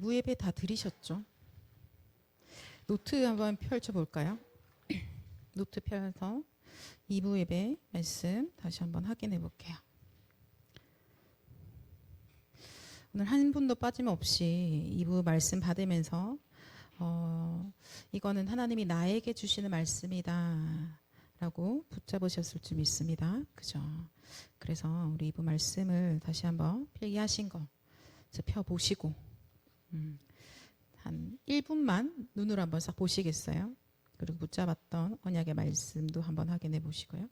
2부 예배 다 들으셨죠? 노트 한번 펼쳐볼까요? 노트 펴서 2부 예배 말씀 다시 한번 확인해 볼게요. 오늘 한 분도 빠짐없이 2부 말씀 받으면서 이거는 하나님이 나에게 주시는 말씀이다 라고 붙잡으셨을 줄 믿습니다. 그죠? 그래서 우리 2부 말씀을 다시 한번 필기하신 거 펴보시고 한 1분만 눈으로 한번 싹 보시겠어요? 그리고 붙잡았던 언약의 말씀도 한번 확인해 보시고요.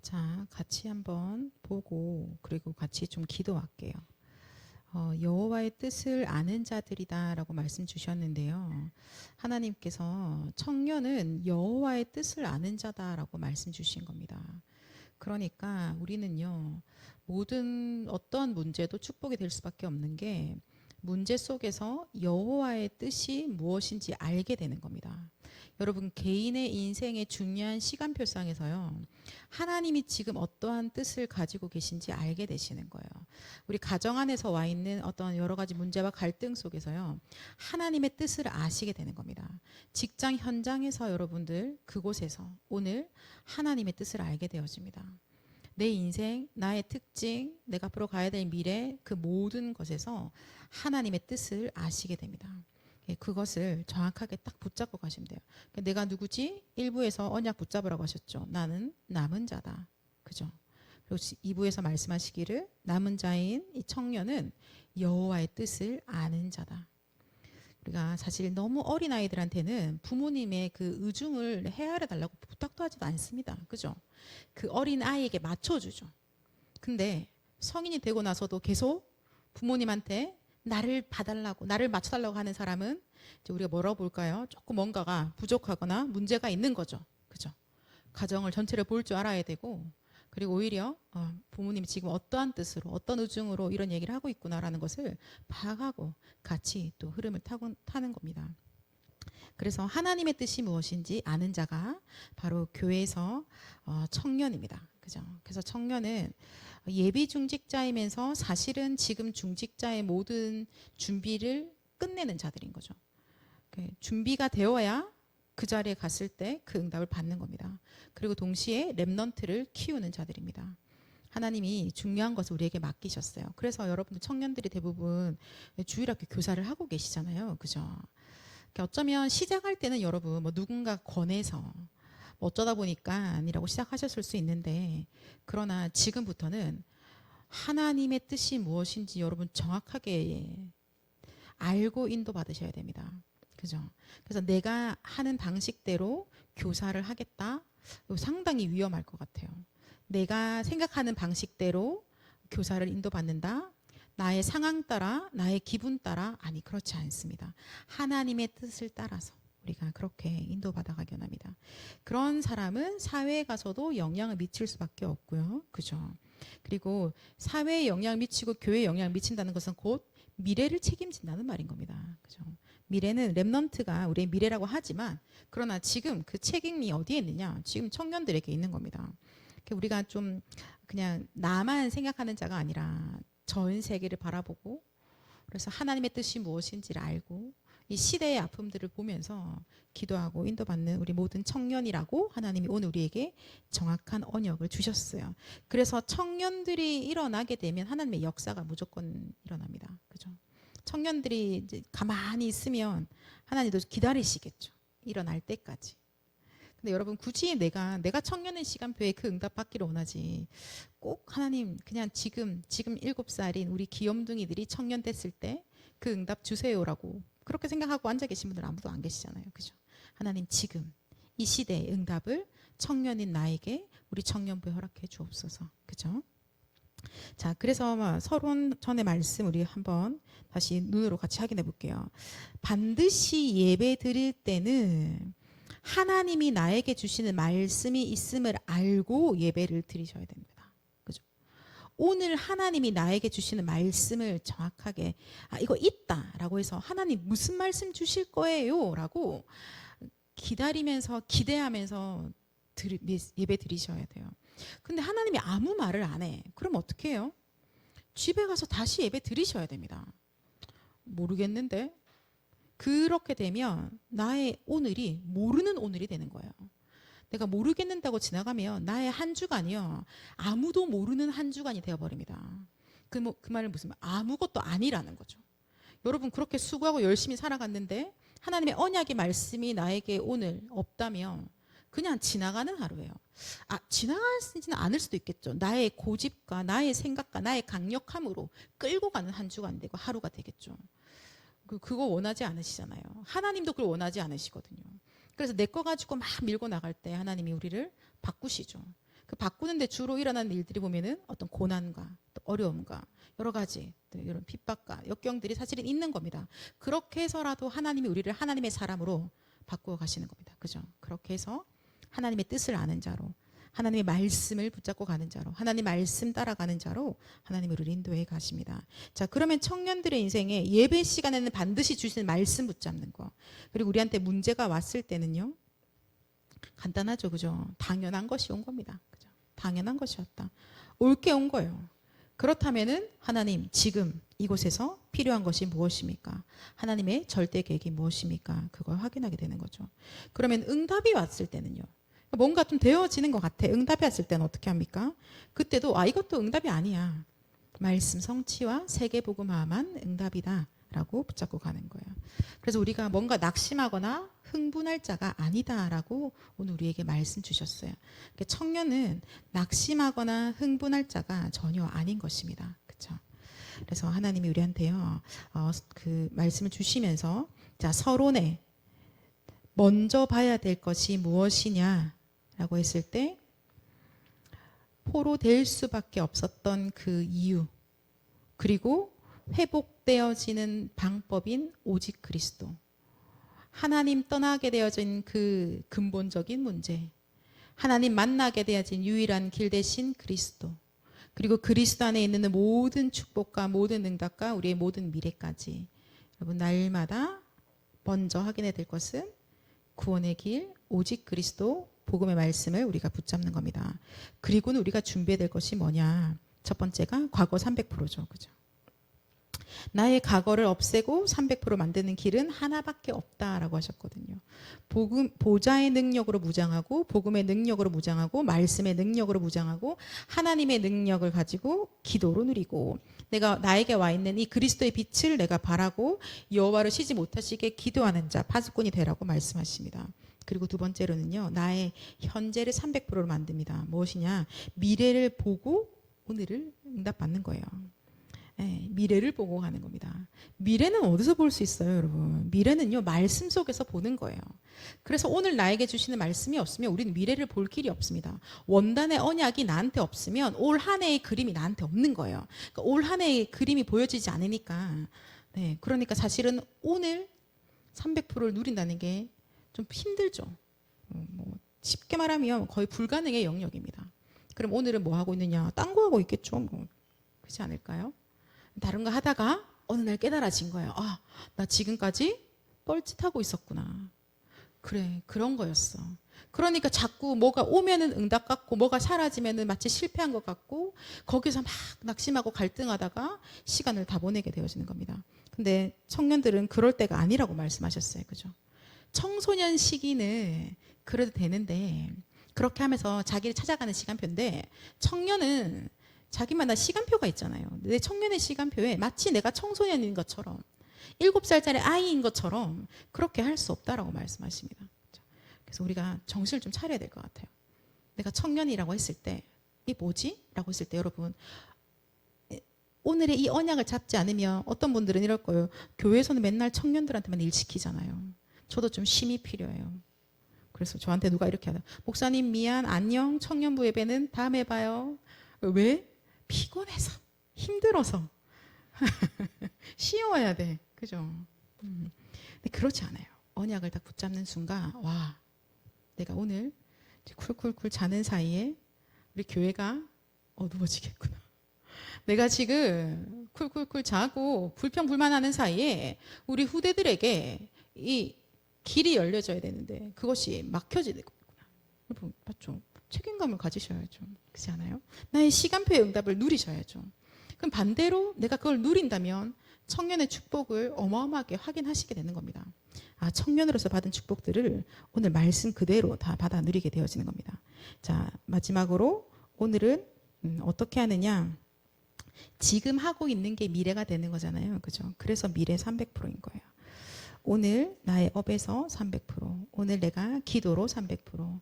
자, 같이 한번 보고 그리고 같이 좀 기도할게요. 여호와의 뜻을 아는 자들이다라고 말씀 주셨는데요. 하나님께서 청년은 여호와의 뜻을 아는 자다라고 말씀 주신 겁니다. 그러니까 우리는요, 모든 어떤 문제도 축복이 될 수밖에 없는 게 문제 속에서 여호와의 뜻이 무엇인지 알게 되는 겁니다. 여러분, 개인의 인생의 중요한 시간표상에서요, 하나님이 지금 어떠한 뜻을 가지고 계신지 알게 되시는 거예요. 우리 가정 안에서 와 있는 어떤 여러 가지 문제와 갈등 속에서요, 하나님의 뜻을 아시게 되는 겁니다. 직장 현장에서 여러분들 그곳에서 오늘 하나님의 뜻을 알게 되어집니다. 내 인생, 나의 특징, 내가 앞으로 가야 될 미래, 그 모든 것에서 하나님의 뜻을 아시게 됩니다. 그것을 정확하게 딱 붙잡고 가시면 돼요. 내가 누구지? 1부에서 언약 붙잡으라고 하셨죠. 나는 남은 자다. 그죠? 그리고 2부에서 말씀하시기를 남은 자인 이 청년은 여호와의 뜻을 아는 자다. 우리가 사실 너무 어린 아이들한테는 부모님의 그 의중을 헤아려 달라고 부탁도 하지도 않습니다. 그죠? 그 어린 아이에게 맞춰주죠. 근데 성인이 되고 나서도 계속 부모님한테 나를 봐달라고, 나를 맞춰달라고 하는 사람은 이제 우리가 뭐라고 볼까요? 조금 뭔가가 부족하거나 문제가 있는 거죠. 그죠? 가정을 전체를 볼 줄 알아야 되고, 그리고 오히려 부모님이 지금 어떠한 뜻으로, 어떤 의중으로 이런 얘기를 하고 있구나라는 것을 파악하고 같이 또 흐름을 타는 겁니다. 그래서 하나님의 뜻이 무엇인지 아는 자가 바로 교회에서 청년입니다. 그죠? 그래서 청년은 예비 중직자이면서 사실은 지금 중직자의 모든 준비를 끝내는 자들인 거죠. 준비가 되어야 그 자리에 갔을 때 그 응답을 받는 겁니다. 그리고 동시에 렘넌트를 키우는 자들입니다. 하나님이 중요한 것을 우리에게 맡기셨어요. 그래서 여러분들 청년들이 대부분 주일학교 교사를 하고 계시잖아요. 그죠? 어쩌면 시작할 때는 여러분 뭐 누군가 권해서 어쩌다 보니까 아니라고 시작하셨을 수 있는데, 그러나 지금부터는 하나님의 뜻이 무엇인지 여러분 정확하게 알고 인도받으셔야 됩니다. 그죠? 그래서 내가 하는 방식대로 교사를 하겠다? 상당히 위험할 것 같아요. 내가 생각하는 방식대로 교사를 인도받는다? 나의 상황 따라, 나의 기분 따라? 아니, 그렇지 않습니다. 하나님의 뜻을 따라서 우리가 그렇게 인도받아가기 원합니다. 그런 사람은 사회에 가서도 영향을 미칠 수밖에 없고요. 그죠? 그리고 사회에 영향을 미치고 교회에 영향을 미친다는 것은 곧 미래를 책임진다는 말인 겁니다. 그죠? 미래는 렘넌트가 우리의 미래라고 하지만, 그러나 지금 그 책임이 어디에 있느냐? 지금 청년들에게 있는 겁니다. 우리가 좀 그냥 나만 생각하는 자가 아니라 전 세계를 바라보고, 그래서 하나님의 뜻이 무엇인지를 알고 이 시대의 아픔들을 보면서 기도하고 인도받는 우리 모든 청년이라고 하나님이 오늘 우리에게 정확한 언약을 주셨어요. 그래서 청년들이 일어나게 되면 하나님의 역사가 무조건 일어납니다. 그죠? 청년들이 이제 가만히 있으면 하나님도 기다리시겠죠. 일어날 때까지. 근데 여러분 굳이 내가 청년의 시간표에 그 응답 받기를 원하지. 꼭 하나님 그냥 지금 7살인 우리 귀염둥이들이 청년 됐을 때 그 응답 주세요라고 그렇게 생각하고 앉아 계신 분들 아무도 안 계시잖아요. 그죠? 하나님 지금 이 시대의 응답을 청년인 나에게 우리 청년부에 허락해 주옵소서. 그죠? 자, 그래서 서론 전의 말씀 우리 한번 다시 눈으로 같이 확인해 볼게요. 반드시 예배 드릴 때는 하나님이 나에게 주시는 말씀이 있음을 알고 예배를 드리셔야 됩니다. 그죠? 오늘 하나님이 나에게 주시는 말씀을 정확하게 이거 있다라고 해서 하나님 무슨 말씀 주실 거예요? 라고 기다리면서 기대하면서 예배 드리셔야 돼요. 근데 하나님이 아무 말을 안 해. 그럼 어떻게 해요? 집에 가서 다시 예배 드리셔야 됩니다. 모르겠는데 그렇게 되면 나의 오늘이 모르는 오늘이 되는 거예요. 내가 모르겠는다고 지나가면 나의 한 주간이요 아무도 모르는 한 주간이 되어버립니다. 그 말은 무슨 말? 아무것도 아니라는 거죠. 여러분 그렇게 수고하고 열심히 살아갔는데 하나님의 언약의 말씀이 나에게 오늘 없다면 그냥 지나가는 하루예요. 지나가지는 않을 수도 있겠죠. 나의 고집과 나의 생각과 나의 강력함으로 끌고 가는 한 주간 되고 하루가 되겠죠. 그거 원하지 않으시잖아요. 하나님도 그걸 원하지 않으시거든요. 그래서 내 거 가지고 막 밀고 나갈 때 하나님이 우리를 바꾸시죠. 그 바꾸는데 주로 일어나는 일들이 보면은 어떤 고난과 또 어려움과 여러 가지 이런 핍박과 역경들이 사실은 있는 겁니다. 그렇게 해서라도 하나님이 우리를 하나님의 사람으로 바꾸어 가시는 겁니다. 그죠? 그렇게 해서 하나님의 뜻을 아는 자로, 하나님의 말씀을 붙잡고 가는 자로, 하나님 말씀 따라가는 자로 하나님이 우리를 인도해 가십니다. 자, 그러면 청년들의 인생에 예배 시간에는 반드시 주시는 말씀 붙잡는 거. 그리고 우리한테 문제가 왔을 때는요. 간단하죠. 그죠? 당연한 것이 온 겁니다. 그죠? 당연한 것이었다. 옳게 온 거예요. 그렇다면은 하나님 지금 이곳에서 필요한 것이 무엇입니까? 하나님의 절대 계획이 무엇입니까? 그걸 확인하게 되는 거죠. 그러면 응답이 왔을 때는요. 뭔가 좀 되어지는 것 같아. 응답이 왔을 때는 어떻게 합니까? 그때도 이것도 응답이 아니야. 말씀 성취와 세계복음화만 응답이다 라고 붙잡고 가는 거예요. 그래서 우리가 뭔가 낙심하거나 흥분할 자가 아니다라고 오늘 우리에게 말씀 주셨어요. 청년은 낙심하거나 흥분할 자가 전혀 아닌 것입니다. 그렇죠? 그래서 하나님이 우리한테요 그 말씀을 주시면서 자 서론에 먼저 봐야 될 것이 무엇이냐라고 했을 때 포로될 수밖에 없었던 그 이유 그리고 회복되어지는 방법인 오직 그리스도 하나님 떠나게 되어진 그 근본적인 문제 하나님 만나게 되어진 유일한 길 대신 그리스도 그리고 그리스도 안에 있는 모든 축복과 모든 응답과 우리의 모든 미래까지 여러분 날마다 먼저 확인해야 될 것은 구원의 길 오직 그리스도 복음의 말씀을 우리가 붙잡는 겁니다. 그리고는 우리가 준비해야 될 것이 뭐냐 첫 번째가 과거 300%죠. 그죠? 나의 과거를 없애고 300% 만드는 길은 하나밖에 없다라고 하셨거든요. 보좌의 능력으로 무장하고 복음의 능력으로 무장하고 말씀의 능력으로 무장하고 하나님의 능력을 가지고 기도로 누리고 내가 나에게 와 있는 이 그리스도의 빛을 내가 바라고 여호와를 쉬지 못하시게 기도하는 자 파수꾼이 되라고 말씀하십니다. 그리고 두 번째로는요. 나의 현재를 300%로 만듭니다. 무엇이냐? 미래를 보고 오늘을 응답받는 거예요. 네, 미래를 보고 가는 겁니다. 미래는 어디서 볼 수 있어요, 여러분? 미래는요, 말씀 속에서 보는 거예요. 그래서 오늘 나에게 주시는 말씀이 없으면 우리는 미래를 볼 길이 없습니다. 원단의 언약이 나한테 없으면 올 한 해의 그림이 나한테 없는 거예요. 그러니까 올 한 해의 그림이 보여지지 않으니까, 네, 그러니까 사실은 오늘 300%를 누린다는 게 좀 힘들죠. 쉽게 말하면 거의 불가능의 영역입니다. 그럼 오늘은 뭐 하고 있느냐? 딴 거 하고 있겠죠. 그렇지 않을까요? 다른 거 하다가 어느 날 깨달아진 거예요. 나 지금까지 뻘짓하고 있었구나. 그래, 그런 거였어. 그러니까 자꾸 뭐가 오면은 응답 같고 뭐가 사라지면은 마치 실패한 것 같고 거기서 막 낙심하고 갈등하다가 시간을 다 보내게 되어지는 겁니다. 근데 청년들은 그럴 때가 아니라고 말씀하셨어요. 그죠? 청소년 시기는 그래도 되는데 그렇게 하면서 자기를 찾아가는 시간표인데 청년은 자기마다 시간표가 있잖아요. 내 청년의 시간표에 마치 내가 청소년인 것처럼 7살짜리 아이인 것처럼 그렇게 할 수 없다라고 말씀하십니다. 그래서 우리가 정신을 좀 차려야 될 것 같아요. 내가 청년이라고 했을 때 이게 뭐지? 라고 했을 때 여러분 오늘의 이 언약을 잡지 않으면 어떤 분들은 이럴 거예요. 교회에서는 맨날 청년들한테만 일 시키잖아요. 저도 좀 쉼이 필요해요. 그래서 저한테 누가 이렇게 하다. 목사님 미안 안녕 청년부 예배는 다음에 봐요. 왜? 피곤해서 힘들어서 쉬어야 돼. 그죠? 근데 그렇지 않아요. 언약을 딱 붙잡는 순간 와 내가 오늘 쿨쿨쿨 자는 사이에 우리 교회가 어두워지겠구나. 내가 지금 쿨쿨쿨 자고 불평불만하는 사이에 우리 후대들에게 이 길이 열려져야 되는데 그것이 막혀지는 거구나. 여러분 맞죠? 책임감을 가지셔야죠. 그렇지 않아요? 나의 시간표의 응답을 누리셔야죠. 그럼 반대로 내가 그걸 누린다면 청년의 축복을 어마어마하게 확인하시게 되는 겁니다. 아, 청년으로서 받은 축복들을 오늘 말씀 그대로 다 받아 누리게 되어지는 겁니다. 자, 마지막으로 오늘은 어떻게 하느냐? 지금 하고 있는 게 미래가 되는 거잖아요. 그죠? 그래서 미래 300%인 거예요. 오늘 나의 업에서 300%, 오늘 내가 기도로 300%,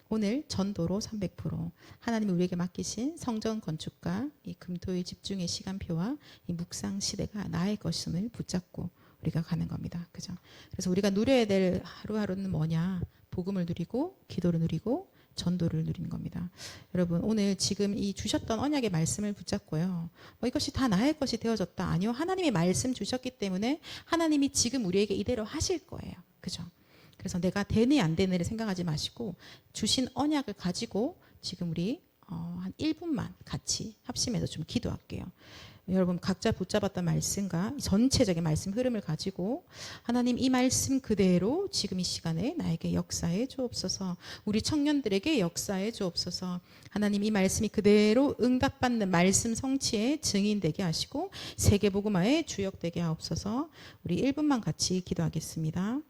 오늘 전도로 300%, 하나님이 우리에게 맡기신 성전 건축과 이 금토일 집중의 시간표와 이 묵상 시대가 나의 것임을 붙잡고 우리가 가는 겁니다. 그죠? 그래서 우리가 누려야 될 하루하루는 뭐냐? 복음을 누리고 기도를 누리고 전도를 누리는 겁니다. 여러분 오늘 지금 이 주셨던 언약의 말씀을 붙잡고요. 이것이 다 나의 것이 되어졌다. 아니요. 하나님이 말씀 주셨기 때문에 하나님이 지금 우리에게 이대로 하실 거예요. 그죠? 그래서 내가 되네 안 되네를 생각하지 마시고 주신 언약을 가지고 지금 우리 한 1분만 같이 합심해서 좀 기도할게요. 여러분 각자 붙잡았던 말씀과 전체적인 말씀 흐름을 가지고 하나님 이 말씀 그대로 지금 이 시간에 나에게 역사해 주옵소서. 우리 청년들에게 역사해 주옵소서. 하나님 이 말씀이 그대로 응답받는 말씀 성취의 증인되게 하시고 세계복음화의 주역되게 하옵소서. 우리 1분만 같이 기도하겠습니다.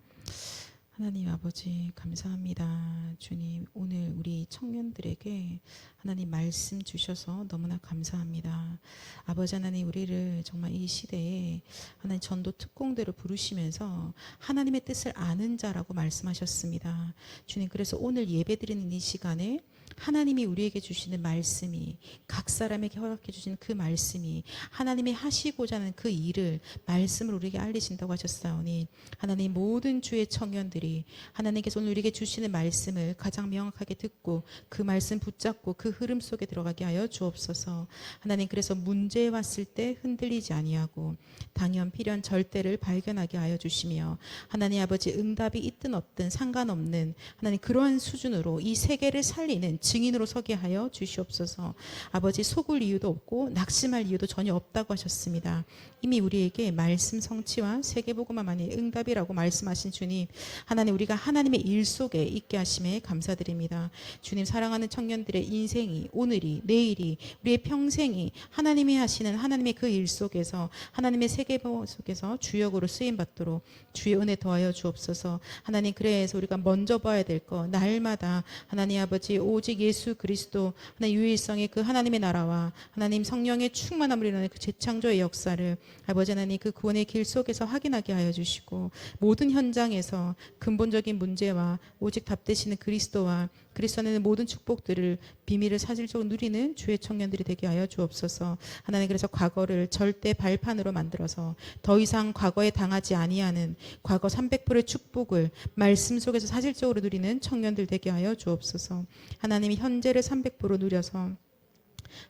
하나님 아버지 감사합니다. 주님 오늘 우리 청년들에게 하나님 말씀 주셔서 너무나 감사합니다. 아버지 하나님 우리를 정말 이 시대에 하나님 전도 특공대로 부르시면서 하나님의 뜻을 아는 자라고 말씀하셨습니다. 주님 그래서 오늘 예배드리는 이 시간에 하나님이 우리에게 주시는 말씀이 각 사람에게 허락해 주시는 그 말씀이 하나님이 하시고자 하는 그 일을 말씀을 우리에게 알리신다고 하셨사오니 하나님 모든 주의 청년들이 하나님께서 오늘 우리에게 주시는 말씀을 가장 명확하게 듣고 그 말씀 붙잡고 그 흐름 속에 들어가게 하여 주옵소서. 하나님 그래서 문제 왔을 때 흔들리지 아니하고 당연 필연 절대를 발견하게 하여 주시며 하나님 아버지 응답이 있든 없든 상관없는 하나님 그러한 수준으로 이 세계를 살리는 증인으로 서게 하여 주시옵소서. 아버지 속을 이유도 없고 낙심할 이유도 전혀 없다고 하셨습니다. 이미 우리에게 말씀 성취와 세계복음화만이 응답이라고 말씀하신 주님 하나님 우리가 하나님의 일 속에 있게 하심에 감사드립니다. 주님 사랑하는 청년들의 인생이 오늘이 내일이 우리의 평생이 하나님이 하시는 하나님의 그 일 속에서 하나님의 세계복음 속에서 주역으로 쓰임받도록 주의 은혜 더하여 주옵소서. 하나님 그래서 우리가 먼저 봐야 될 것 날마다 하나님 아버지 오직 예수 그리스도 하나님 유일성의 그 하나님의 나라와 하나님 성령의 충만함을 이루는 그 재창조의 역사를 아버지 하나님 그 구원의 길 속에서 확인하게 하여 주시고 모든 현장에서 근본적인 문제와 오직 답되시는 그리스도와 그리스도 안에 있는 모든 축복들을 비밀을 사실적으로 누리는 주의 청년들이 되게 하여 주옵소서. 하나님 그래서 과거를 절대 발판으로 만들어서 더 이상 과거에 당하지 아니하는 과거 300%의 축복을 말씀 속에서 사실적으로 누리는 청년들 되게 하여 주옵소서. 하나님이 현재를 300% 누려서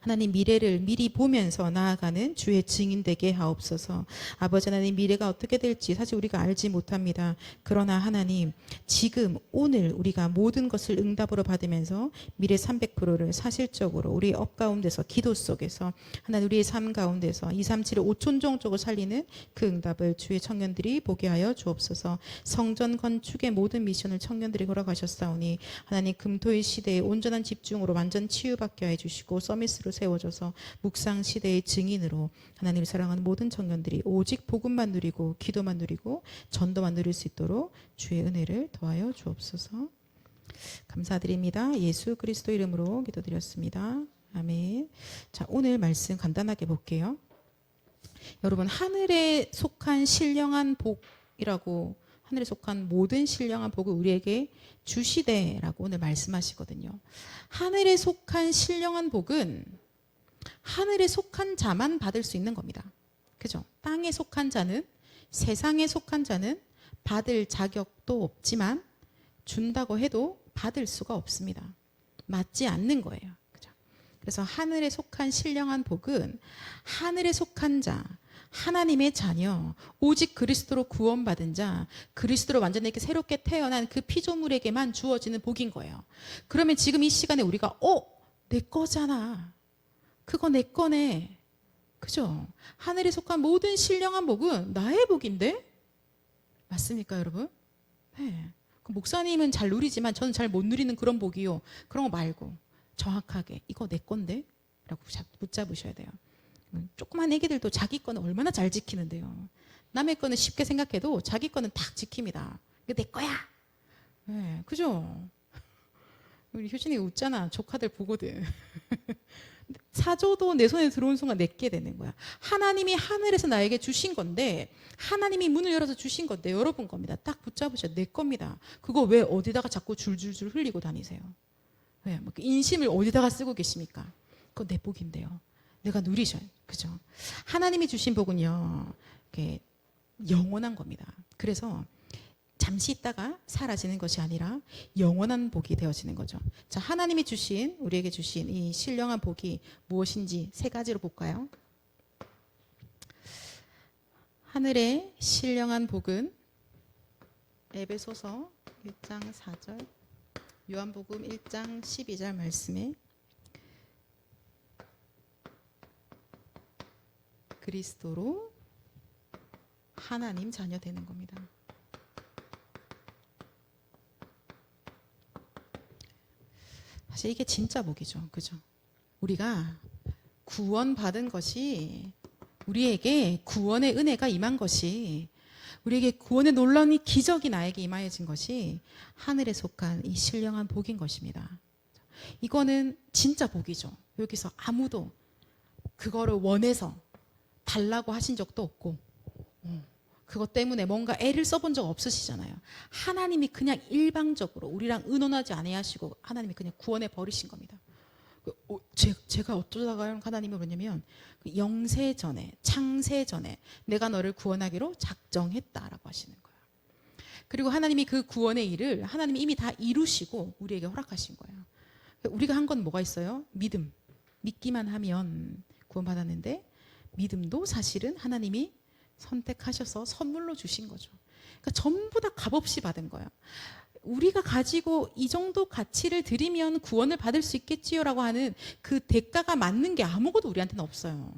하나님 미래를 미리 보면서 나아가는 주의 증인 되게 하옵소서. 아버지 하나님 미래가 어떻게 될지 사실 우리가 알지 못합니다. 그러나 하나님 지금 오늘 우리가 모든 것을 응답으로 받으면서 미래 300%를 사실적으로 우리의 업 가운데서 기도 속에서 하나님 우리의 삶 가운데서 237을 5촌종적으로 살리는 그 응답을 주의 청년들이 보게 하여 주옵소서. 성전 건축의 모든 미션을 청년들이 걸어가셨사오니 하나님 금토일 시대에 온전한 집중으로 완전 치유받게 해주시고 서밋 로 세워져서 묵상 시대의 증인으로 하나님을 사랑하는 모든 청년들이 오직 복음만 누리고 기도만 누리고 전도만 누릴 수 있도록 주의 은혜를 더하여 주옵소서. 감사드립니다. 예수 그리스도 이름으로 기도드렸습니다. 아멘. 자, 오늘 말씀 간단하게 볼게요. 여러분 하늘에 속한 신령한 복이라고 하늘에 속한 모든 신령한 복을 우리에게 주시되라고 오늘 말씀하시거든요. 하늘에 속한 신령한 복은 하늘에 속한 자만 받을 수 있는 겁니다. 그죠? 땅에 속한 자는, 세상에 속한 자는 받을 자격도 없지만 준다고 해도 받을 수가 없습니다. 맞지 않는 거예요. 그죠? 그래서 하늘에 속한 신령한 복은 하늘에 속한 자, 하나님의 자녀, 오직 그리스도로 구원받은 자, 그리스도로 완전히 새롭게 태어난 그 피조물에게만 주어지는 복인 거예요. 그러면 지금 이 시간에 우리가 내 거잖아. 그거 내 거네. 그죠? 하늘에 속한 모든 신령한 복은 나의 복인데? 맞습니까, 여러분? 네. 목사님은 잘 누리지만 저는 잘 못 누리는 그런 복이요. 그런 거 말고 정확하게 이거 내 건데? 라고 붙잡으셔야 돼요. 조그만 애기들도 자기 거는 얼마나 잘 지키는데요. 남의 거는 쉽게 생각해도 자기 거는 딱 지킵니다. 이거 내 거야. 네, 그죠? 우리 효진이 웃잖아. 조카들 보거든. 사줘도 내 손에 들어온 순간 내게 되는 거야. 하나님이 하늘에서 나에게 주신 건데, 하나님이 문을 열어서 주신 건데 여러분 겁니다. 딱 붙잡으셔야 내 겁니다. 그거 왜 어디다가 자꾸 줄줄줄 흘리고 다니세요? 왜? 인심을 어디다가 쓰고 계십니까? 그거 내 복인데요. 내가 누리셔야. 그죠? 하나님이 주신 복은요, 이렇게 영원한 겁니다. 그래서 잠시 있다가 사라지는 것이 아니라 영원한 복이 되어지는 거죠. 자, 하나님이 주신, 우리에게 주신 이 신령한 복이 무엇인지 세 가지로 볼까요? 하늘의 신령한 복은 에베소서 1장 4절, 요한복음 1장 12절 말씀에 그리스도로 하나님 자녀 되는 겁니다. 사실 이게 진짜 복이죠. 그죠? 우리가 구원받은 것이, 우리에게 구원의 은혜가 임한 것이, 우리에게 구원의 놀라운 기적이 나에게 임하여진 것이 하늘에 속한 이 신령한 복인 것입니다. 이거는 진짜 복이죠. 여기서 아무도 그거를 원해서 달라고 하신 적도 없고, 그것 때문에 뭔가 애를 써본 적 없으시잖아요. 하나님이 그냥 일방적으로 우리랑 의논하지 아니하시고 하나님이 그냥 구원해 버리신 겁니다. 제가 어쩌다가 하나님이 그러냐면 영세 전에, 창세 전에 내가 너를 구원하기로 작정했다라고 하시는 거예요. 그리고 하나님이 그 구원의 일을 하나님이 이미 다 이루시고 우리에게 허락하신 거예요. 우리가 한 건 뭐가 있어요? 믿음. 믿기만 하면 구원받았는데, 믿음도 사실은 하나님이 선택하셔서 선물로 주신 거죠. 그러니까 전부 다 값없이 받은 거예요. 우리가 가지고 이 정도 가치를 드리면 구원을 받을 수 있겠지요라고 하는 그 대가가 맞는 게 아무것도 우리한테는 없어요.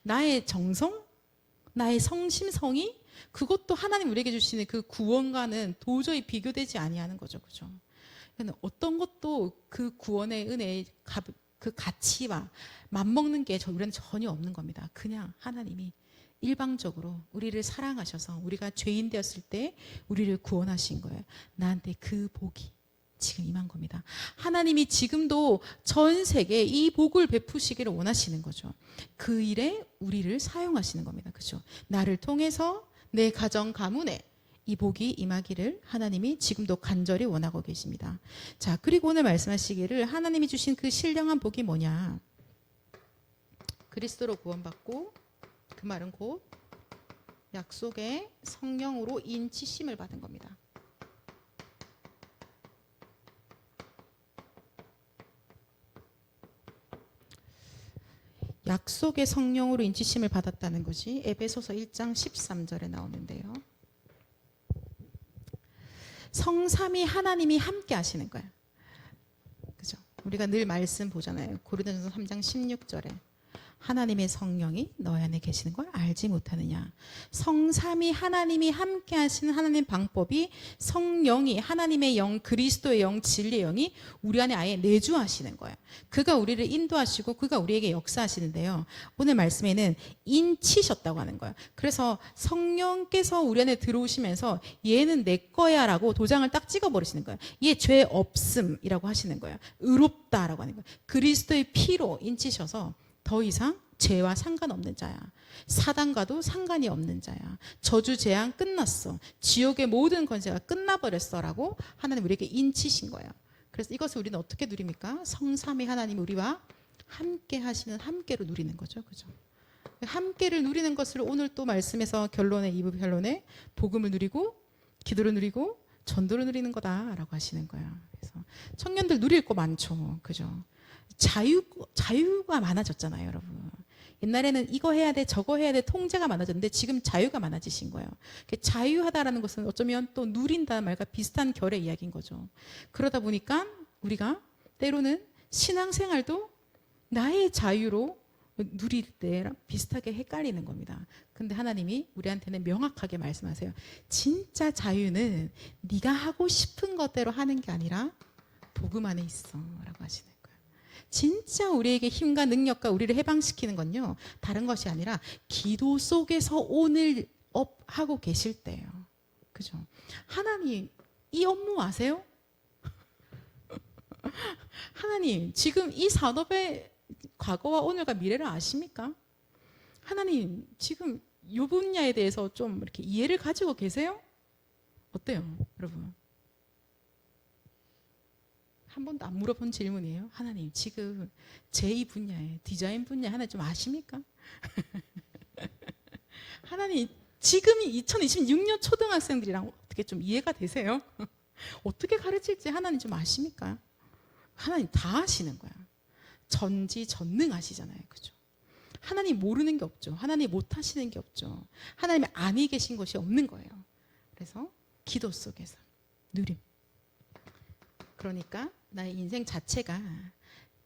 나의 정성, 나의 성심성의, 그것도 하나님 우리에게 주시는 그 구원과는 도저히 비교되지 아니하는 거죠. 그죠? 그러니까 어떤 것도 그 구원의 은혜의 그 가치와 맞먹는 게 우리는 전혀 없는 겁니다. 그냥 하나님이 일방적으로 우리를 사랑하셔서 우리가 죄인 되었을 때 우리를 구원하신 거예요. 나한테 그 복이 지금 임한 겁니다. 하나님이 지금도 전 세계에 이 복을 베푸시기를 원하시는 거죠. 그 일에 우리를 사용하시는 겁니다. 그죠? 나를 통해서 내 가정 가문에 이 복이 임하기를 하나님이 지금도 간절히 원하고 계십니다. 자, 그리고 오늘 말씀하시기를 하나님이 주신 그 신령한 복이 뭐냐? 그리스도로 구원받고, 그 말은 곧 약속의 성령으로 인치심을 받은 겁니다. 약속의 성령으로 인치심을 받았다는 것이 에베소서 1장 13절에 나오는데요. 성삼위 하나님이 함께 하시는 거예요. 그죠? 우리가 늘 말씀 보잖아요. 고린도전서 3장 16절에 하나님의 성령이 너희 안에 계시는 걸 알지 못하느냐. 성삼위 하나님이 함께 하시는 하나님 방법이 성령이, 하나님의 영, 그리스도의 영, 진리의 영이 우리 안에 아예 내주하시는 거예요. 그가 우리를 인도하시고 그가 우리에게 역사하시는데요. 오늘 말씀에는 인치셨다고 하는 거예요. 그래서 성령께서 우리 안에 들어오시면서 얘는 내 거야 라고 도장을 딱 찍어버리시는 거예요. 얘 죄 없음이라고 하시는 거예요. 의롭다라고 하는 거예요. 그리스도의 피로 인치셔서 더 이상 죄와 상관없는 자야. 사단과도 상관이 없는 자야. 저주 재앙 끝났어. 지옥의 모든 권세가 끝나버렸어 라고 하나님 우리에게 인치신 거예요. 그래서 이것을 우리는 어떻게 누립니까? 성삼위 하나님이 우리와 함께 하시는 함께로 누리는 거죠. 그죠? 함께를 누리는 것을 오늘 또 말씀에서 결론에 2부 결론에 복음을 누리고 기도를 누리고 전도를 누리는 거다라고 하시는 거예요. 그래서 청년들 누릴 거 많죠. 그죠? 자유가 많아졌잖아요, 여러분. 옛날에는 이거 해야 돼, 저거 해야 돼, 통제가 많아졌는데 지금 자유가 많아지신 거예요. 자유하다라는 것은 어쩌면 또 누린다는 말과 비슷한 결의 이야기인 거죠. 그러다 보니까 우리가 때로는 신앙생활도 나의 자유로 누릴 때랑 비슷하게 헷갈리는 겁니다. 근데 하나님이 우리한테는 명확하게 말씀하세요. 진짜 자유는 네가 하고 싶은 것대로 하는 게 아니라 복음 안에 있어 라고 하시는 거예요. 진짜 우리에게 힘과 능력과 우리를 해방시키는 건요, 다른 것이 아니라 기도 속에서 오늘 하고 계실 때예요. 그죠? 하나님 이 업무 아세요? 하나님 지금 이 산업의 과거와 오늘과 미래를 아십니까? 하나님 지금 이 분야에 대해서 좀 이렇게 이해를 가지고 계세요? 어때요, 여러분? 한 번도 안 물어본 질문이에요. 하나님 지금 제2 분야에 디자인 분야 하나 좀 아십니까? 하나님 지금이 2026년 초등학생들이랑 어떻게 좀 이해가 되세요? 어떻게 가르칠지 하나님 좀 아십니까? 하나님 다 아시는 거야. 전지전능하시잖아요. 그죠? 하나님 모르는 게 없죠. 하나님 못하시는 게 없죠. 하나님이 안이 계신 것이 없는 거예요. 그래서 기도 속에서 누림. 그러니까 나의 인생 자체가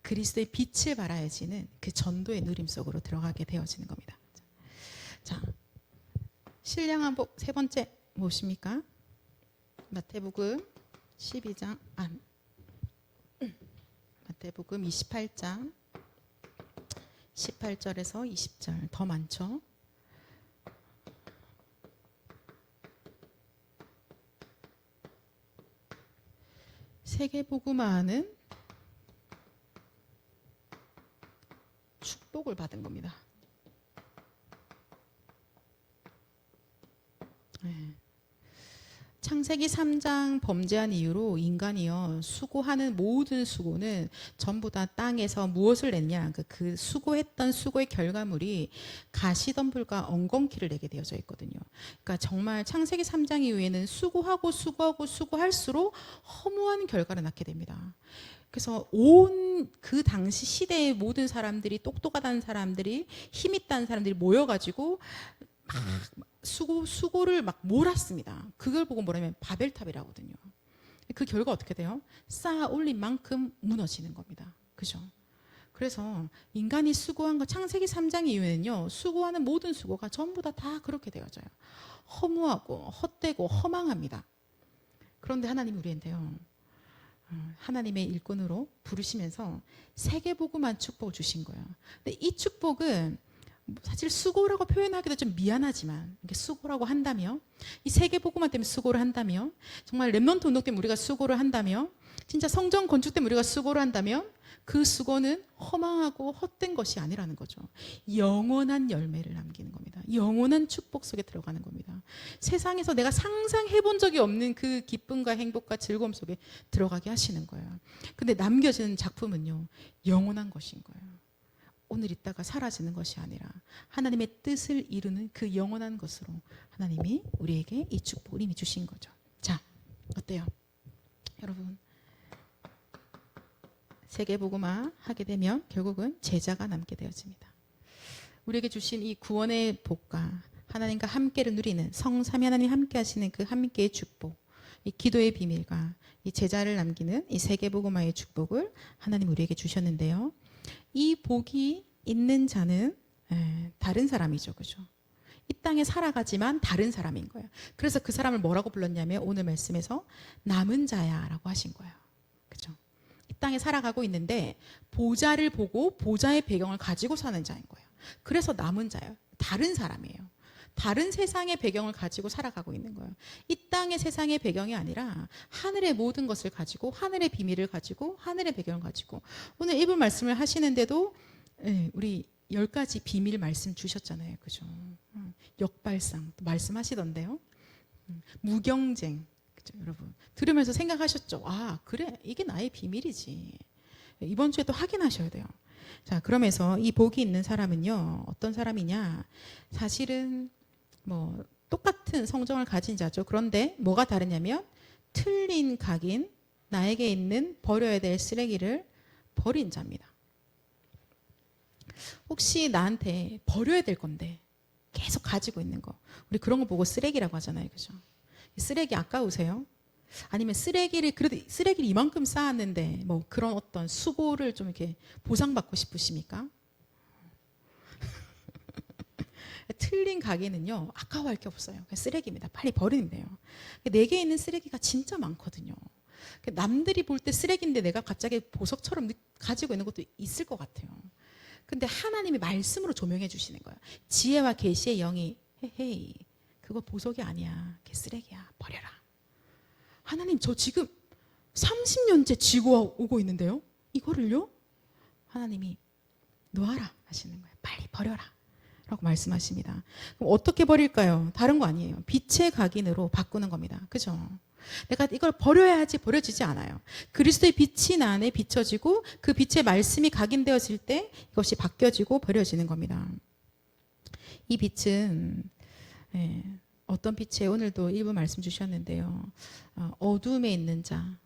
그리스도의 빛을 발하여지는 그 전도의 누림 속으로 들어가게 되어지는 겁니다. 자, 신령한 복 세 번째 무엇입니까? 마태복음 12장 마태복음 28장 18절에서 20절 더 많죠. 세계복음화는 축복을 받은 겁니다. 네. 창세기 3장 범죄한 이후로 인간이요 수고하는 모든 수고는 전부 다 땅에서 무엇을 냈냐, 그 수고했던 수고의 결과물이 가시덤불과 엉겅퀴를 내게 되어져 있거든요. 그러니까 정말 창세기 3장 이후에는 수고할수록 허무한 결과를 낳게 됩니다. 그래서 온 그 당시 시대의 모든 사람들이, 똑똑하다는 사람들이, 힘 있다는 사람들이 모여가지고 막 수고를 막 몰았습니다. 그걸 보고 뭐라면 바벨탑이라고 하거든요. 그 결과 어떻게 돼요? 쌓아 올린 만큼 무너지는 겁니다. 그죠? 그래서 인간이 수고한 거, 창세기 3장 이후에는요, 수고하는 모든 수고가 전부 다 그렇게 되어져요. 허무하고 헛되고 허망합니다. 그런데 하나님이 우리한테요, 하나님의 일꾼으로 부르시면서 세계복음한 축복을 주신 거예요. 근데 이 축복은 사실 수고라고 표현하기도 좀 미안하지만, 이렇게 수고라고 한다며, 이 세계복음화 때문에 수고를 한다며, 정말 렘넌트 운동 때문에 우리가 수고를 한다며, 진짜 성전 건축 때문에 우리가 수고를 한다면 그 수고는 허망하고 헛된 것이 아니라는 거죠. 영원한 열매를 남기는 겁니다. 영원한 축복 속에 들어가는 겁니다. 세상에서 내가 상상해 본 적이 없는 그 기쁨과 행복과 즐거움 속에 들어가게 하시는 거예요. 근데 남겨지는 작품은요, 영원한 것인 거예요. 오늘 있다가 사라지는 것이 아니라 하나님의 뜻을 이루는 그 영원한 것으로 하나님이 우리에게 이 축복을 이미 주신 거죠. 자, 어때요? 여러분, 세계복음화 하게 되면 결국은 제자가 남게 되어집니다. 우리에게 주신 이 구원의 복과 하나님과 함께를 누리는 성삼위 하나님 함께 하시는 그 함께의 축복, 이 기도의 비밀과 이 제자를 남기는 이 세계복음화의 축복을 하나님 우리에게 주셨는데요. 이 복이 있는 자는 다른 사람이죠. 그죠? 이 땅에 살아가지만 다른 사람인 거예요. 그래서 그 사람을 뭐라고 불렀냐면 오늘 말씀에서 남은 자야라고 하신 거예요. 그죠? 이 땅에 살아가고 있는데 보좌를 보고 보좌의 배경을 가지고 사는 자인 거예요. 그래서 남은 자예요. 다른 사람이에요. 다른 세상의 배경을 가지고 살아가고 있는 거예요. 이 땅의 세상의 배경이 아니라 하늘의 모든 것을 가지고, 하늘의 비밀을 가지고, 하늘의 배경을 가지고. 오늘 이분 말씀을 하시는데도 우리 10가지 비밀 말씀 주셨잖아요. 그죠? 역발상 또 말씀하시던데요. 무경쟁. 그죠, 여러분? 들으면서 생각하셨죠? 아, 그래. 이게 나의 비밀이지. 이번 주에 또 확인하셔야 돼요. 자, 그러면서 이 복이 있는 사람은요, 어떤 사람이냐? 사실은 뭐 똑같은 성정을 가진 자죠. 그런데 뭐가 다르냐면 틀린 각인, 나에게 있는 버려야 될 쓰레기를 버린 자입니다. 혹시 나한테 버려야 될 건데 계속 가지고 있는 거, 우리 그런 거 보고 쓰레기라고 하잖아요. 그죠? 쓰레기 아까우세요? 아니면 그래도 쓰레기를 이만큼 쌓았는데 뭐 그런 어떤 수고를 좀 이렇게 보상받고 싶으십니까? 틀린 가게는요, 아까워할 게 없어요. 그냥 쓰레기입니다. 빨리 버리면 돼요. 내게 있는 쓰레기가 진짜 많거든요. 남들이 볼 때 쓰레기인데 내가 갑자기 보석처럼 가지고 있는 것도 있을 것 같아요. 근데 하나님이 말씀으로 조명해 주시는 거예요. 지혜와 계시의 영이 헤헤이, 그거 보석이 아니야. 그게 쓰레기야. 버려라. 하나님, 저 지금 30년째 지고 오고 있는데요. 이거를요? 하나님이 놓아라 하시는 거예요. 빨리 버려라 라고 말씀하십니다. 그럼 어떻게 버릴까요? 다른 거 아니에요. 빛의 각인으로 바꾸는 겁니다. 그죠? 내가 이걸 버려야지 버려지지 않아요. 그리스도의 빛이 나 안에 비춰지고 그 빛의 말씀이 각인되어질 때 이것이 바뀌어지고 버려지는 겁니다. 이 빛은 어떤 빛에 오늘도 일부 말씀 주셨는데요. 어둠에 있는 자,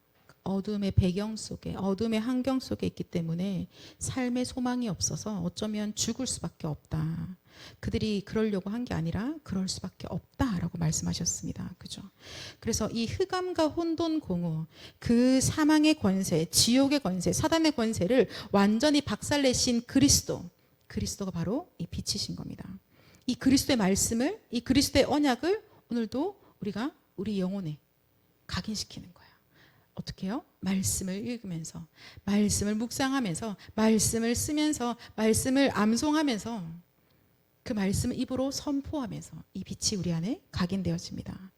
어둠의 배경 속에, 어둠의 환경 속에 있기 때문에 삶의 소망이 없어서 어쩌면 죽을 수밖에 없다. 그들이 그러려고 한 게 아니라 그럴 수밖에 없다라고 말씀하셨습니다. 그죠? 그래서 이 흑암과 혼돈 공허, 그 사망의 권세, 지옥의 권세, 사단의 권세를 완전히 박살내신 그리스도가 바로 이 빛이신 겁니다. 이 그리스도의 말씀을, 이 그리스도의 언약을 오늘도 우리가 우리 영혼에 각인시키는 거예요. 어떻게 해요? 말씀을 읽으면서, 말씀을 묵상하면서, 말씀을 쓰면서, 말씀을 암송하면서, 그 말씀을 입으로 선포하면서 이 빛이 우리 안에 각인되어집니다.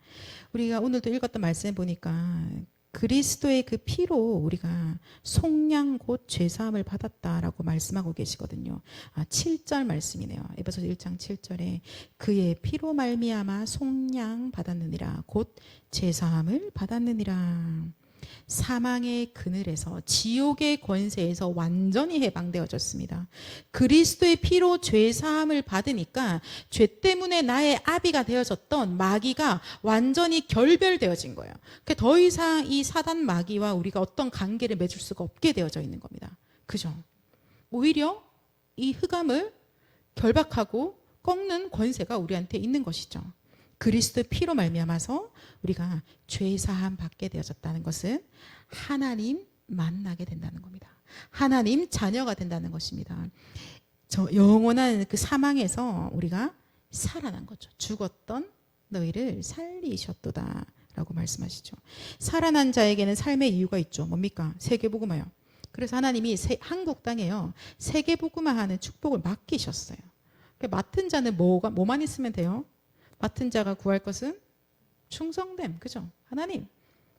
우리가 오늘도 읽었던 말씀에 보니까 그리스도의 그 피로 우리가 속량 곧 죄사함을 받았다라고 말씀하고 계시거든요. 7절 말씀이네요. 에베소서 1장 7절에 그의 피로 말미암아 속량 받았느니라, 곧 죄사함을 받았느니라. 사망의 그늘에서, 지옥의 권세에서 완전히 해방되어졌습니다. 그리스도의 피로 죄 사함을 받으니까 죄 때문에 나의 아비가 되어졌던 마귀가 완전히 결별되어진 거예요. 더 이상 이 사단 마귀와 우리가 어떤 관계를 맺을 수가 없게 되어져 있는 겁니다. 그죠? 오히려 이 흑암을 결박하고 꺾는 권세가 우리한테 있는 것이죠. 그리스도의 피로 말미암아서 우리가 죄 사함 받게 되어졌다는 것은 하나님 만나게 된다는 겁니다. 하나님 자녀가 된다는 것입니다. 저 영원한 그 사망에서 우리가 살아난 거죠. 죽었던 너희를 살리셨도다 라고 말씀하시죠. 살아난 자에게는 삶의 이유가 있죠. 뭡니까? 세계복음화요. 그래서 하나님이 한국 땅에요, 세계복음화하는 축복을 맡기셨어요. 맡은 자는 뭐만 있으면 돼요? 맡은 자가 구할 것은 충성됨. 그죠? 하나님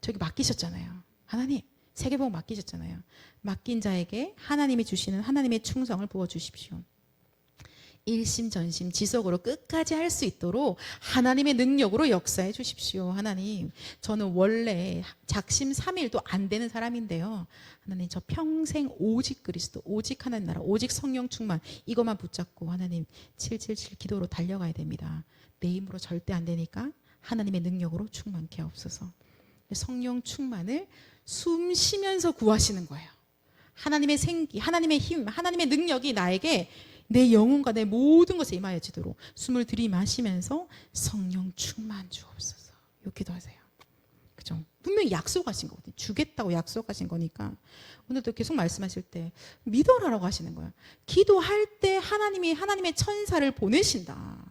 저기 맡기셨잖아요. 하나님 세계복음 맡기셨잖아요. 맡긴 자에게 하나님이 주시는 하나님의 충성을 부어주십시오. 일심전심 지속으로 끝까지 할 수 있도록 하나님의 능력으로 역사해 주십시오. 하나님, 저는 원래 작심삼일도 안 되는 사람인데요, 하나님 저 평생 오직 그리스도, 오직 하나님 나라, 오직 성령 충만, 이것만 붙잡고 하나님 777 기도로 달려가야 됩니다. 내 힘으로 절대 안 되니까 하나님의 능력으로 충만케 하옵소서. 성령 충만을 숨 쉬면서 구하시는 거예요. 하나님의 생기, 하나님의 힘, 하나님의 능력이 나에게 내 영혼과 내 모든 것에 임하여지도록 숨을 들이마시면서 성령 충만 주옵소서. 이렇게 기도하세요. 그죠? 분명히 약속하신 거거든요. 주겠다고 약속하신 거니까 오늘도 계속 말씀하실 때 믿어라라고 하시는 거예요. 기도할 때 하나님의 천사를 보내신다.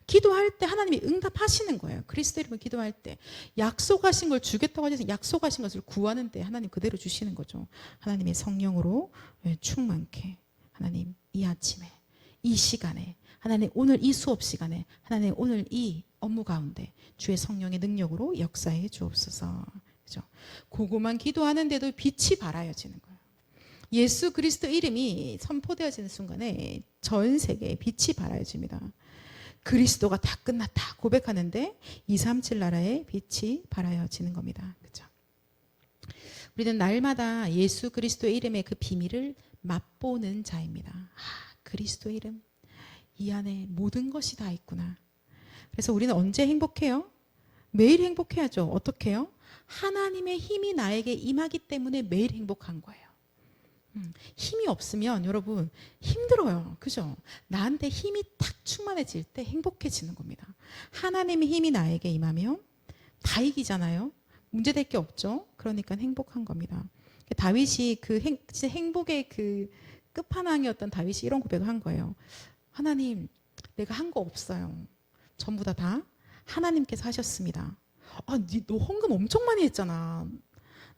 기도할 때 하나님이 응답하시는 거예요. 그리스도 이름으로 기도할 때 약속하신 걸 주겠다고 하셔서 약속하신 것을 구하는 때 하나님 그대로 주시는 거죠. 하나님의 성령으로 충만케. 하나님 이 아침에, 이 시간에, 하나님 오늘 이 수업 시간에, 하나님 오늘 이 업무 가운데 주의 성령의 능력으로 역사해 주옵소서. 그죠? 그거만 기도하는데도 빛이 발하여지는 거예요. 예수 그리스도 이름이 선포되어지는 순간에 전 세계에 빛이 발하여집니다. 그리스도가 다 끝났다 고백하는데 237 나라에 빛이 발하여지는 겁니다. 그렇죠? 우리는 날마다 예수 그리스도의 이름의 그 비밀을 맛보는 자입니다. 그리스도 이름, 이 안에 모든 것이 다 있구나. 그래서 우리는 언제 행복해요? 매일 행복해야죠. 어떻게 해요? 하나님의 힘이 나에게 임하기 때문에 매일 행복한 거예요. 힘이 없으면 여러분 힘들어요. 그죠? 나한테 힘이 탁 충만해질 때 행복해지는 겁니다. 하나님의 힘이 나에게 임하면 다 이기잖아요. 문제될 게 없죠. 그러니까 행복한 겁니다. 다윗이 진짜 행복의 그 끝판왕이었던 다윗이 이런 고백을 한 거예요. 하나님, 내가 한 거 없어요. 전부 다 하나님께서 하셨습니다. 너 헌금 엄청 많이 했잖아.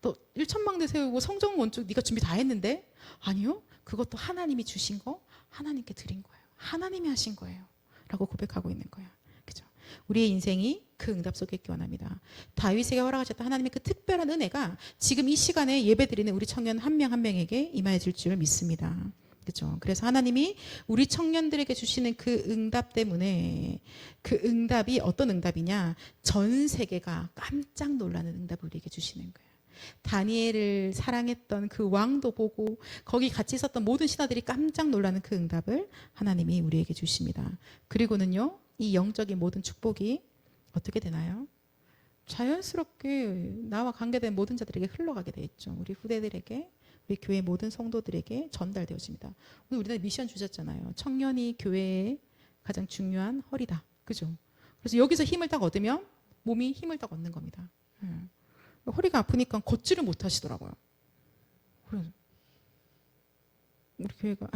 너 1천망대 세우고 성전 건축 네가 준비 다 했는데? 아니요. 그것도 하나님이 주신 거 하나님께 드린 거예요. 하나님이 하신 거예요. 라고 고백하고 있는 거예요. 그죠? 우리의 인생이 그 응답 속에 있기 원합니다. 다윗에게 허락하셨던 하나님의 그 특별한 은혜가 지금 이 시간에 예배드리는 우리 청년 한 명 한 명에게 임하여질 줄 믿습니다. 그죠? 그래서 하나님이 우리 청년들에게 주시는 그 응답 때문에 그 응답이 어떤 응답이냐? 전 세계가 깜짝 놀라는 응답을 우리에게 주시는 거예요. 다니엘을 사랑했던 그 왕도 보고 거기 같이 있었던 모든 신하들이 깜짝 놀라는 그 응답을 하나님이 우리에게 주십니다. 그리고는요, 이 영적인 모든 축복이 어떻게 되나요? 자연스럽게 나와 관계된 모든 자들에게 흘러가게 돼 있죠. 우리 후대들에게, 우리 교회 모든 성도들에게 전달되어집니다. 오늘 우리나라 미션 주셨잖아요. 청년이 교회의 가장 중요한 허리다. 그죠? 그래서 여기서 힘을 딱 얻으면 몸이 힘을 딱 얻는 겁니다. 허리가 아프니까 걷지를 못 하시더라고요. 그래서 우리 교회가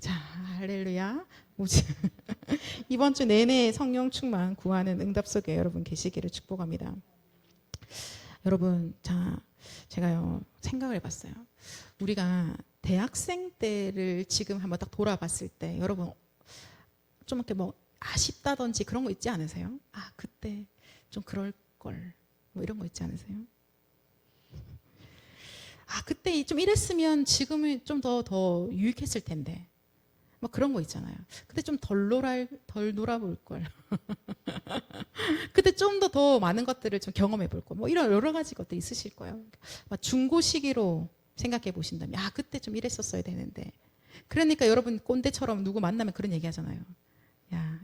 자, 할렐루야. 이번 주 내내 성령 충만 구하는 응답 속에 여러분 계시기를 축복합니다. 여러분, 자, 제가요 생각을 해봤어요. 우리가 대학생 때를 지금 한번 딱 돌아봤을 때 여러분 좀 이렇게 뭐 아쉽다든지 그런 거 있지 않으세요? 그때 좀 그럴 걸. 뭐 이런 거 있지 않으세요? 그때 좀 이랬으면 지금은 좀 더 유익했을 텐데. 막 그런 거 있잖아요. 그때 좀 덜 놀아볼 걸. 그때 좀 더 많은 것들을 좀 경험해 볼 걸. 뭐 이런 여러 가지 것들이 있으실 거예요. 막 중고 시기로 생각해 보신다면, 그때 좀 이랬었어야 되는데. 그러니까 여러분 꼰대처럼 누구 만나면 그런 얘기 하잖아요. 야,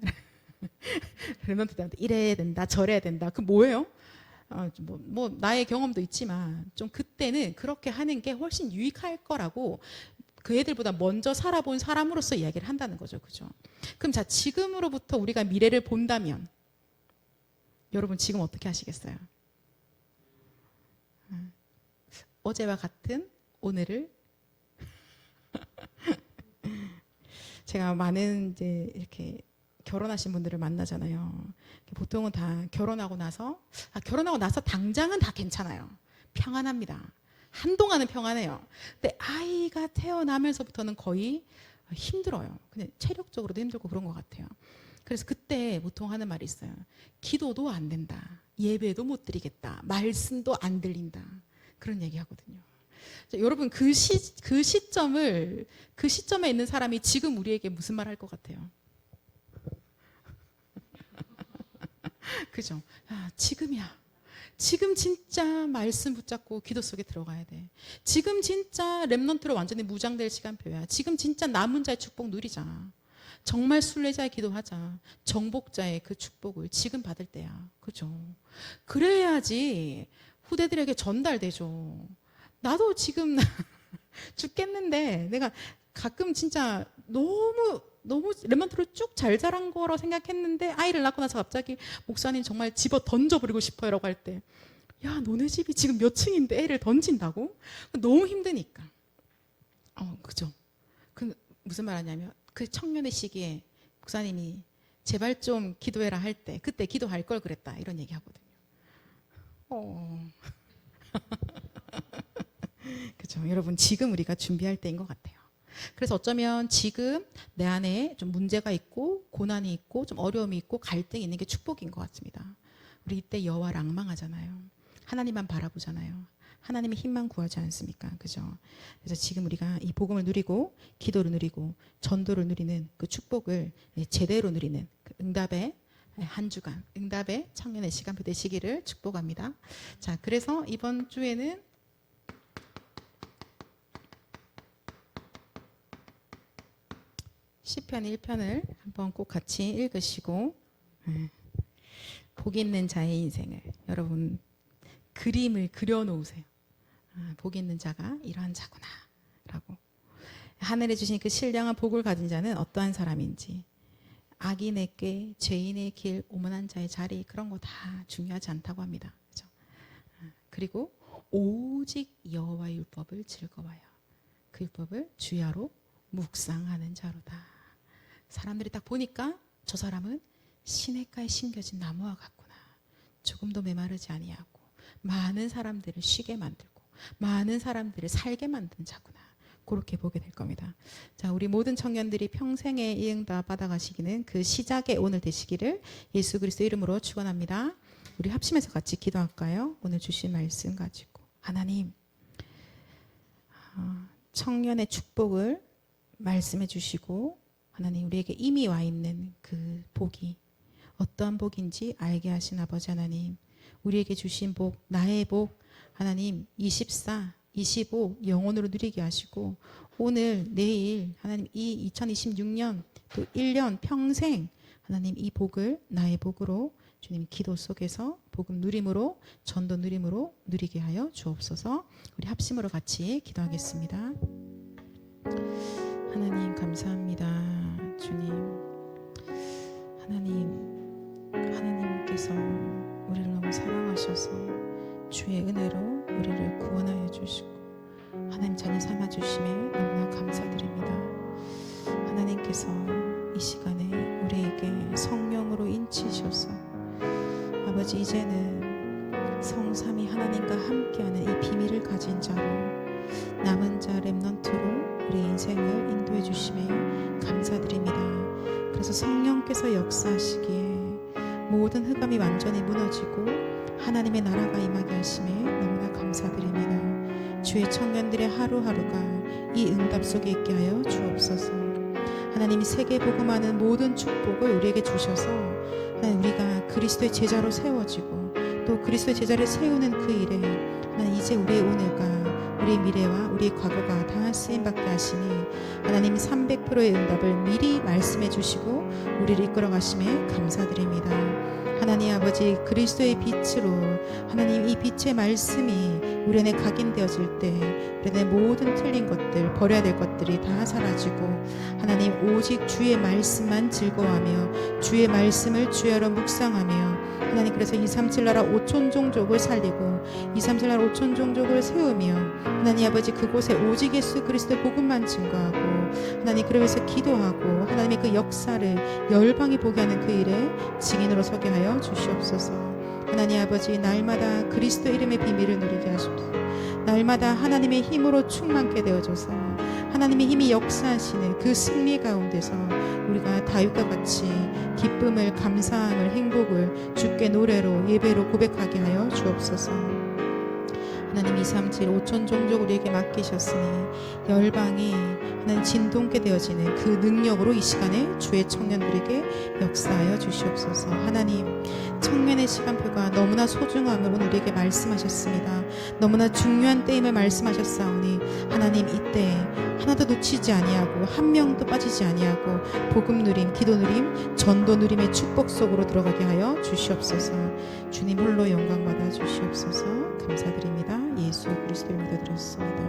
랩런트들한테 이래야 된다, 저래야 된다. 그 뭐예요? 뭐 나의 경험도 있지만 좀 그때는 그렇게 하는 게 훨씬 유익할 거라고 그 애들보다 먼저 살아본 사람으로서 이야기를 한다는 거죠. 그죠? 그럼 자, 지금으로부터 우리가 미래를 본다면 여러분 지금 어떻게 하시겠어요? 어제와 같은 오늘을 제가 많은 이제 이렇게 결혼하신 분들을 만나잖아요. 보통은 다 결혼하고 나서 당장은 다 괜찮아요. 평안합니다. 한동안은 평안해요. 근데 아이가 태어나면서부터는 거의 힘들어요. 그냥 체력적으로도 힘들고 그런 것 같아요. 그래서 그때 보통 하는 말이 있어요. 기도도 안 된다. 예배도 못 드리겠다. 말씀도 안 들린다. 그런 얘기 하거든요. 자, 여러분 그 시점에 있는 사람이 지금 우리에게 무슨 말 할 것 같아요? 그죠? 지금이야. 지금 진짜 말씀 붙잡고 기도 속에 들어가야 돼. 지금 진짜 렘넌트로 완전히 무장될 시간표야. 지금 진짜 남은 자의 축복 누리자. 정말 순례자의 기도하자. 정복자의 그 축복을 지금 받을 때야. 그죠? 그래야지 후대들에게 전달되죠. 나도 지금 죽겠는데 내가 가끔 진짜 너무 렘넌트를 쭉 잘 자란 거라고 생각했는데 아이를 낳고 나서 갑자기 목사님 정말 집어 던져버리고 싶어요 라고 할 때, 야, 너네 집이 지금 몇 층인데 애를 던진다고? 너무 힘드니까. 그죠? 무슨 말 하냐면 그 청년의 시기에 목사님이 제발 좀 기도해라 할 때 그때 기도할 걸 그랬다 이런 얘기 하거든요. 그죠? 여러분 지금 우리가 준비할 때인 것 같아요. 그래서 어쩌면 지금 내 안에 좀 문제가 있고 고난이 있고 좀 어려움이 있고 갈등이 있는 게 축복인 것 같습니다. 우리 이때 여호와를 앙망하잖아요. 하나님만 바라보잖아요. 하나님의 힘만 구하지 않습니까? 그죠? 그래서 지금 우리가 이 복음을 누리고 기도를 누리고 전도를 누리는 그 축복을 제대로 누리는 그 응답의 한 주간, 응답의 청년의 시간표 되시기를 축복합니다. 자, 그래서 이번 주에는 시편 1편을 한번 꼭 같이 읽으시고 복 있는 자의 인생을 여러분 그림을 그려놓으세요. 복 있는 자가 이러한 자구나 라고. 하늘에 주신 그 신령한 복을 가진 자는 어떠한 사람인지, 악인의 꾀, 죄인의 길, 오만한 자의 자리, 그런 거 다 중요하지 않다고 합니다. 그렇죠? 그리고 오직 여호와의 율법을 즐거워요. 그 율법을 주야로 묵상하는 자로다. 사람들이 딱 보니까 저 사람은 시냇가에 심겨진 나무와 같구나. 조금도 메마르지 아니하고 많은 사람들을 쉬게 만들고 많은 사람들을 살게 만든 자구나. 그렇게 보게 될 겁니다. 자, 우리 모든 청년들이 평생에 이 응답 받아가시기는 그 시작의 오늘 되시기를 예수 그리스도 이름으로 축원합니다. 우리 합심해서 같이 기도할까요? 오늘 주신 말씀 가지고 하나님, 청년의 축복을 말씀해 주시고 하나님 우리에게 이미 와 있는 그 복이 어떠한 복인지 알게 하신 아버지 하나님, 우리에게 주신 복, 나의 복 하나님 24, 25 영혼으로 누리게 하시고 오늘 내일 하나님 이 2026년 또 1년 평생 하나님 이 복을 나의 복으로 주님 기도 속에서 복음 누림으로 전도 누림으로 누리게 하여 주옵소서. 우리 합심으로 같이 기도하겠습니다. 하나님 감사합니다. 주님 하나님께서 우리를 너무 사랑하셔서 주의 은혜로 우리를 구원하여 주시고 하나님 자녀 삼아 주심에 너무나 감사드립니다. 하나님께서 이 시간에 우리에게 성령으로 인치셔서 아버지 이제는 성삼위 하나님과 함께하는 이 비밀을 가진 자로 남은 자 렘넌트로 우리 인생을 인도해 주심에 감사드립니다. 그래서 성령께서 역사하시기에 모든 흑암이 완전히 무너지고 하나님의 나라가 임하게 하심에 너무나 감사드립니다. 주의 청년들의 하루하루가 이 응답 속에 있게 하여 주옵소서. 하나님이 세계 복음하는 모든 축복을 우리에게 주셔서 하나님 우리가 그리스도의 제자로 세워지고 또 그리스도의 제자를 세우는 그 일에 하나님 이제 우리의 오늘과 우리의 미래와 우리의 과거가 다 쓰임받게 하시니 하나님 300%의 응답을 미리 말씀해 주시고 우리를 이끌어 가심에 감사드립니다. 하나님 아버지 그리스도의 빛으로 하나님 이 빛의 말씀이 우리 안에 각인되어질 때 우리 안에 모든 틀린 것들 버려야 될 것들이 다 사라지고 하나님 오직 주의 말씀만 즐거워하며 주의 말씀을 주야로 묵상하며 하나님 그래서 237 나라 5천 종족을 살리고 237 나라 5천 종족을 세우며 하나님 아버지 그곳에 오직 예수 그리스도의 복음만 증거하고 하나님 그러면서 기도하고 하나님의 그 역사를 열방이 보게 하는 그 일에 증인으로 서게 하여 주시옵소서. 하나님 아버지 날마다 그리스도 이름의 비밀을 누리게 하소서. 날마다 하나님의 힘으로 충만케 되어져서 하나님의 힘이 역사하시는 그 승리 가운데서 우리가 다윗과 같이 기쁨을 감사함을 행복을 주께 노래로 예배로 고백하게 하여 주옵소서. 하나님 237 5천 종족 우리에게 맡기셨으니 열방이 하나님 진동케 되어지는 그 능력으로 이 시간에 주의 청년들에게 역사하여 주시옵소서. 하나님 청년의 시간표가 너무나 소중함을 오늘 우리에게 말씀하셨습니다. 너무나 중요한 때임을 말씀하셨사오니 하나님 이때 하나도 놓치지 아니하고 한 명도 빠지지 아니하고 복음 누림, 기도 누림, 전도 누림의 축복 속으로 들어가게 하여 주시옵소서. 주님 홀로 영광 받아 주시옵소서. 감사드립니다. 예수 그리스도 이름으로 드렸습니다.